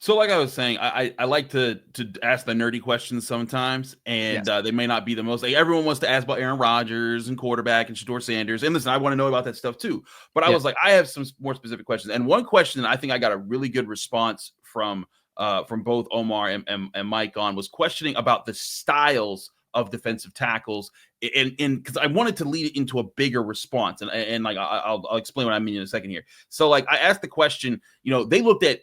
So, like I was saying, I like to ask the nerdy questions sometimes, and Yes. they may not be the most. Like, everyone wants to ask about Aaron Rodgers and quarterback and Shador Sanders, and listen, I want to know about that stuff too. But I Yeah. was like, I have some more specific questions, and one question I think I got a really good response from both Omar and Mike on was questioning about the styles of defensive tackles, and because I wanted to lead it into a bigger response, and like I'll explain what I mean in a second here. So, like, I asked the question, they looked at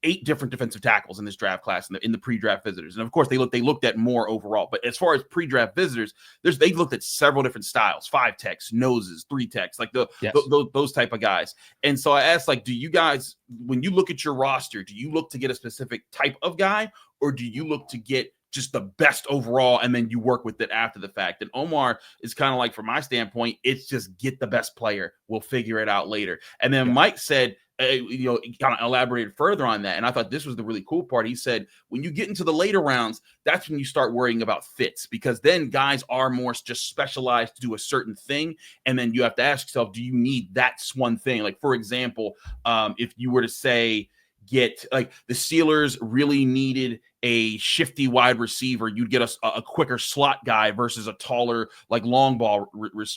8 different defensive tackles in this draft class in the pre-draft visitors. And of course, they looked at more overall. But as far as pre-draft visitors, they looked at several different styles: 5 techs, noses, 3 techs, like Yes. those type of guys. And so I asked, like, do you guys, when you look at your roster, do you look to get a specific type of guy, or do you look to get just the best overall, and then you work with it after the fact? And Omar is kind of like, from my standpoint, it's just get the best player. We'll figure it out later. And then Yeah. Mike said, he kind of elaborated further on that. And I thought this was the really cool part. He said, when you get into the later rounds, that's when you start worrying about fits, because then guys are more just specialized to do a certain thing. And then you have to ask yourself, do you need that one thing? Like, for example, if you were to say, get, like, the Steelers really needed a shifty wide receiver, you'd get a quicker slot guy versus a taller, like, long ball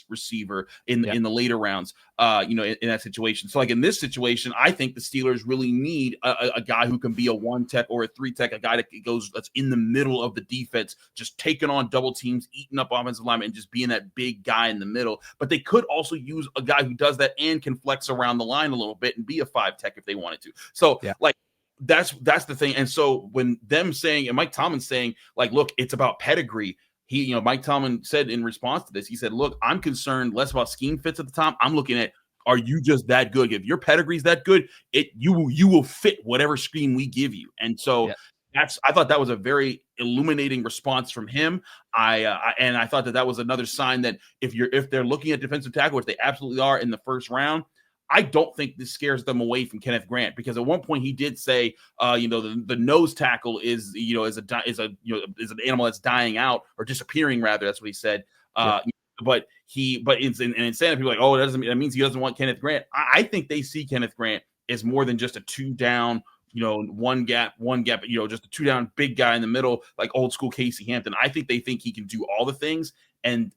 receiver in the later rounds, in that situation. So, like, in this situation, I think the Steelers really need a guy who can be a 1 tech or a 3 tech, a guy that's in the middle of the defense, just taking on double teams, eating up offensive linemen, and just being that big guy in the middle. But they could also use a guy who does that and can flex around the line a little bit and be a 5 tech if they wanted to. So, like, that's the thing. And so when them saying, and Mike Tomlin saying, like, look, it's about pedigree. Mike Tomlin said in response to this, he said, look, I'm concerned less about scheme fits at the time. I'm looking at, are you just that good? If your pedigree's that good, you will fit whatever scheme we give you. And so I thought that was a very illuminating response from him. And I thought that was another sign that if they're looking at defensive tackle, which they absolutely are in the first round, I don't think this scares them away from Kenneth Grant, because at one point he did say, the nose tackle is an animal that's dying out, or disappearing rather. That's what he said. But instead of people like, oh, that means he doesn't want Kenneth Grant. I think they see Kenneth Grant as more than just a 2 down, one gap, just a 2 down big guy in the middle, like old school Casey Hampton. I think they think he can do all the things, and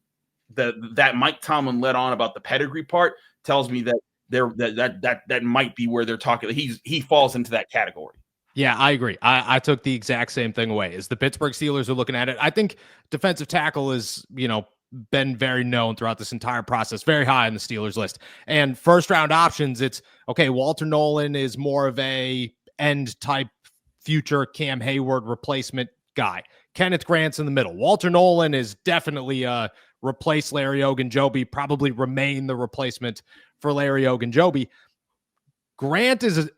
that Mike Tomlin led on about the pedigree part tells me that that might be where they're talking. He falls into that category. Yeah, I agree. I took the exact same thing away. As the Pittsburgh Steelers are looking at it, I think defensive tackle is, been very known throughout this entire process, very high on the Steelers list. And first round options, it's okay. Walter Nolan is more of a end type future Cam Hayward replacement guy. Kenneth Grant's in the middle. Walter Nolan is definitely replace Larry Ogunjobi, probably remain the replacement for Larry Ogunjobi. Grant is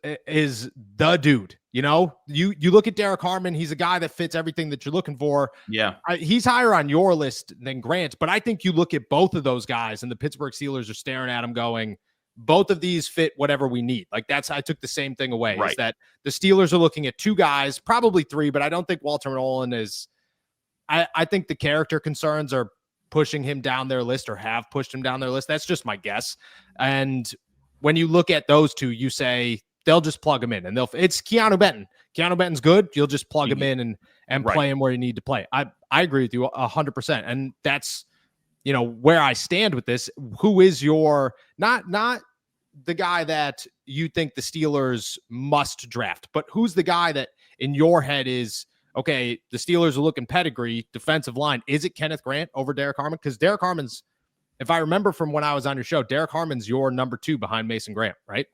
the dude. You look at Derek Harmon, he's a guy that fits everything that you're looking for. Yeah. He's higher on your list than Grant, but I think you look at both of those guys and the Pittsburgh Steelers are staring at him going, both of these fit whatever we need. Like, I took the same thing away, is that the Steelers are looking at 2 guys, probably 3, but I don't think Walter Nolan is. I think the character concerns are pushing him down their list, or have pushed him down their list. That's just my guess. And when you look at those 2, you say they'll just plug him in, and it's Keanu Benton. Keanu Benton's good. You'll just plug him in and play him where you need to play. I agree with you 100%. And that's, where I stand with this. Who is your, not the guy that you think the Steelers must draft, but who's the guy that in your head is, okay, the Steelers are looking pedigree, defensive line. Is it Kenneth Grant over Derek Harmon? Because Derek Harmon's, if I remember from when I was on your show, Derek Harmon's your number 2 behind Mason Graham, right?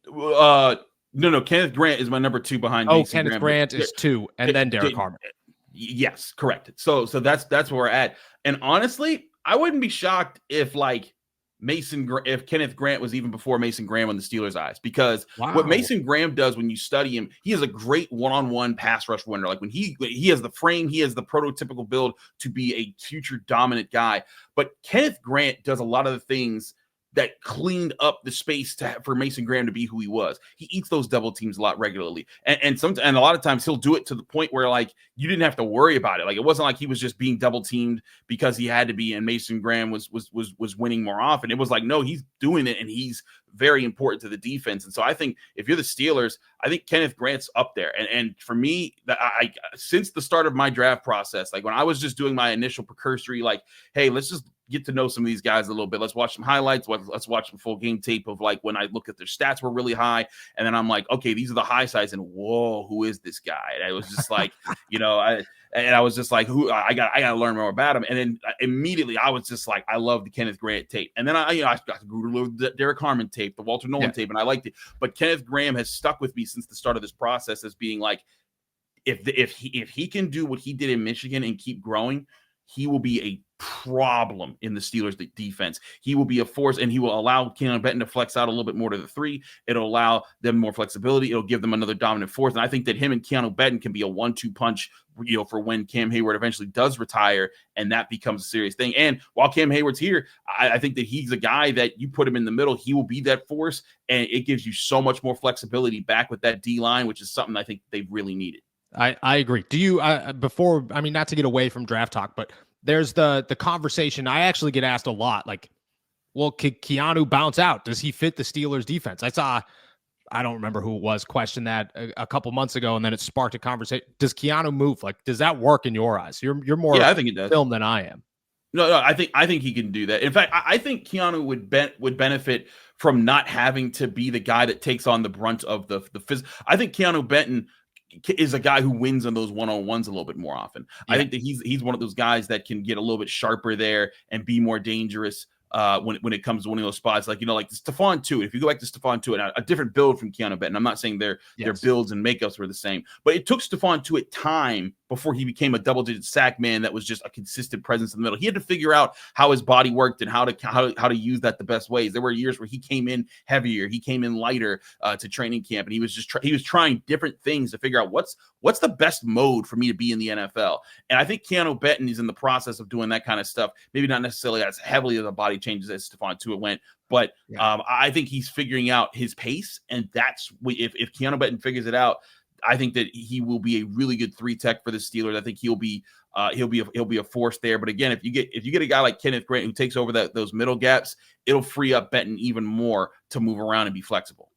No. Kenneth Grant is my number 2 behind Mason Kenneth Grant is 2, and then Derek Harmon. Yes, correct. So that's where we're at. And honestly, I wouldn't be shocked if, like, if Kenneth Grant was even before Mason Graham in the Steelers' eyes, because what Mason Graham does when you study him, he is a great one-on-one pass rush winner. Like, when he has the frame, he has the prototypical build to be a future dominant guy. But Kenneth Grant does a lot of the things that cleaned up the space for Mason Graham to be who he was. He eats those double teams a lot regularly, and a lot of times he'll do it to the point where like you didn't have to worry about it. Like it wasn't like he was just being double teamed because he had to be, and Mason Graham was winning more often. It was like, no, he's doing it, and he's very important to the defense. And so I think if you're the Steelers, I think Kenneth Grant's up there. And for me, that I since the start of my draft process, like when I was just doing my initial precursory, like, hey, let's just get to know some of these guys a little bit. Let's watch some highlights. Let's watch some full game tape of like when I look at their stats were really high. And then I'm like, okay, these are the high sides. And whoa, who is this guy? And I was just like, I was just like, who I got to learn more about him. And then immediately I was just like, I love the Kenneth Grant tape. And then I got to Google the Derek Harmon tape, the Walter Nolan tape, and I liked it. But Kenneth Graham has stuck with me since the start of this process as being like, if he can do what he did in Michigan and keep growing, he will be a problem in the Steelers defense. He will be a force, and he will allow Keanu Benton to flex out a little bit more to the 3. It'll allow them more flexibility. It'll give them another dominant force. And I think that him and Keanu Benton can be a 1-2 punch, for when Cam Hayward eventually does retire, and that becomes a serious thing. And while Cam Hayward's here, I think that he's a guy that you put him in the middle, he will be that force, and it gives you so much more flexibility back with that D-line, which is something I think they've really needed. I agree. Do you, before, I mean, not to get away from draft talk, but there's the conversation I actually get asked a lot, like, well, could Keanu bounce out? Does he fit the Steelers defense? I don't remember who it was, question that a couple months ago, and then it sparked a conversation. Does Keanu move? Like, does that work in your eyes? You're more I think it does. film than I am. No, I think he can do that. In fact, I think Keanu would benefit from not having to be the guy that takes on the brunt of the physical. I think Keanu Benton is a guy who wins on those one-on-ones a little bit more often. Yeah. I think that he's one of those guys that can get a little bit sharper there and be more dangerous when it comes to winning those spots. Like, like Stephon Tuitt. If you go back to Stephon Tuitt, a different build from Keanu Benton. I'm not saying their builds and makeups were the same, but it took Stephon Tuitt time before he became a double-digit sack man that was just a consistent presence in the middle. He had to figure out how his body worked and how to use that the best ways. There were years where he came in heavier, he came in lighter to training camp, and he was he was trying different things to figure out what's the best mode for me to be in the NFL. And I think Keanu Benton is in the process of doing that kind of stuff. Maybe not necessarily as heavily as a body changes as Stephon Tuitt went, but I think he's figuring out his pace, and that's if Keanu Benton figures it out, I think that he will be a really good 3 tech for the Steelers. I think he'll be a force there. But again, if you get a guy like Kenneth Grant who takes over those middle gaps, it'll free up Benton even more to move around and be flexible.